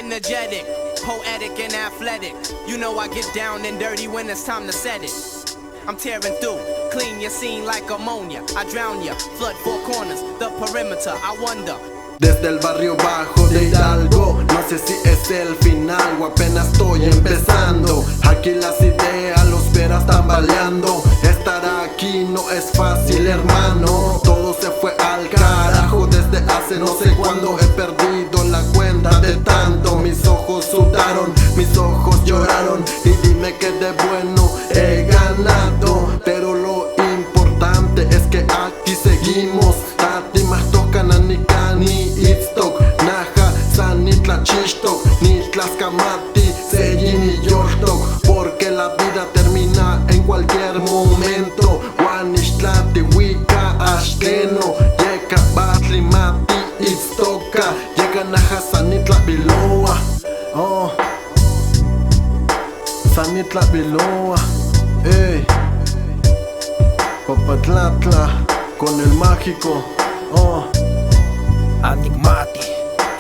energetic, poetic and athletic. You know I get down and dirty when it's time to set it. I'm tearing through, clean your scene like ammonia. I drown ya, flood four corners, the perimeter, I wonder. Desde el barrio bajo de Hidalgo, no sé si es el final o apenas estoy empezando. Aquí las ideas los verás tambaleando. Estar aquí no es fácil, hermano. Todo se fue al carajo desde hace no sé cuándo. He perdido la cuenta de tanto. Mis ojos sudaron, mis ojos lloraron. Y dime que de bueno he ganado. Pero lo importante es que aquí seguimos. Tati más tocan a Nikani, Itztok, Naja, Sanitla, Chishtok, Nitlaskamati, Seyin y Yortok. Porque la vida termina en cualquier momento. Wanishlati, Wika, Ashkeno, Yeka, Batli, Mati, Itztoka, Yeka, Naja, Sanitla, Biloa. Oh, Sanitla, Biloa, ey, Papatlatla, con el mágico. Oh, Enigmati,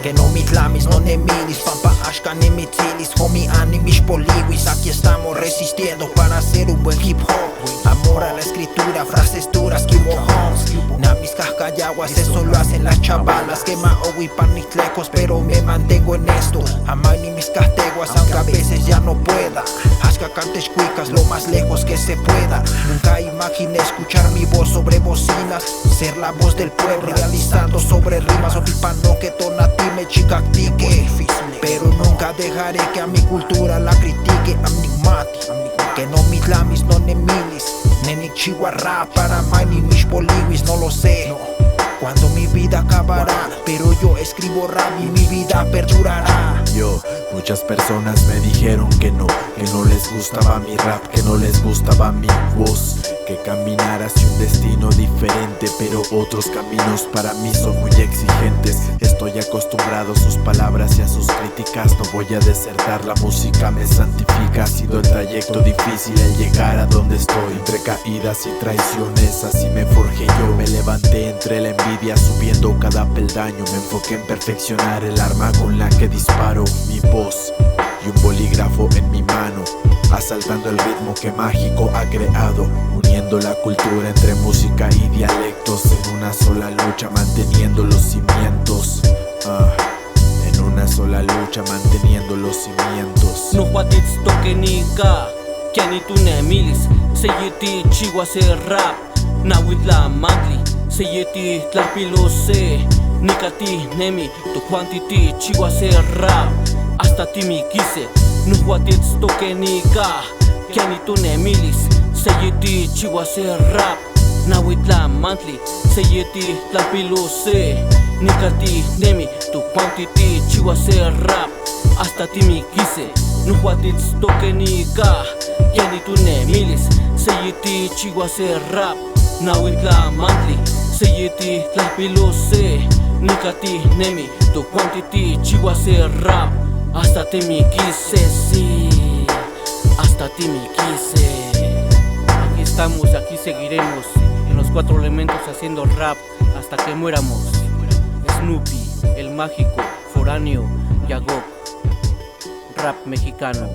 que no mitlamis, no nemilis, pampa ashka nemitilis, homie animis poliwis. Aquí estamos resistiendo para hacer un buen hip hop. Amor a la escritura, frases duras, Kibo Homes. Namis cascayaguas, eso lo hacen las chavalas. Quema owi paniclecos, pero me mantengo en esto. Amani mis casteguas, aunque a veces ya no pueda. Ashka cantes cuicas, lo más lejos que se pueda. Nunca imaginé escuchar mi voz sobre bocinas, ser la voz del pueblo, realizando sobre rimas. O pipano que tonatime chicactique. Pero nunca dejaré que a mi cultura la critique. Enigmati, que no mitlamis, no nemilis, nenik chihuahua para mani mis poliwis. No lo sé cuando mi vida acabará, pero yo escribo rap y mi vida perdurará. Muchas personas me dijeron que no les gustaba mi rap, que no les gustaba mi voz, que caminara hacia un destino diferente, pero otros caminos para mí son muy exigentes. Estoy acostumbrado a sus palabras y a sus críticas, no voy a desertar, la música me santifica. Ha sido el trayecto difícil el llegar a donde estoy, entre caídas y traiciones, así me forjé yo. Me levanté entre la envidia, subiendo cada peldaño, me enfoqué en perfeccionar el arma con la que disparo. Mi voz y un bolígrafo en mi mano, asaltando el ritmo que Mágico ha creado, uniendo la cultura entre música y dialectos, en una sola lucha manteniendo los cimientos. En una sola lucha manteniendo los cimientos. No huatits tokenika, kiani tu nemilis, seyeti chihuase rap, nawitla magli, seyeti tlapilose, nikati nemi, tu quantiti chihuase rap. Hasta ti mi quise, no huatits tokenika, kiani tu nemilis, seyeti chihuase rap, nawitla mantli, seyeti tlapilose, nikati nemi, tu quantiti chihuase rap. Hasta ti mi quise, no huatits tokenika, kiani tu nemilis, seyeti chihuase rap, nawitla mantli, seyeti tlapilose, nikati nemi, tu quantiti chihuase rap. Hasta ti mi quise, sí, hasta ti mi quise. Aquí estamos, aquí seguiremos, en los 4 elementos haciendo rap hasta que muéramos. Snoopy, el mágico, foráneo, Yagok, rap mexicano.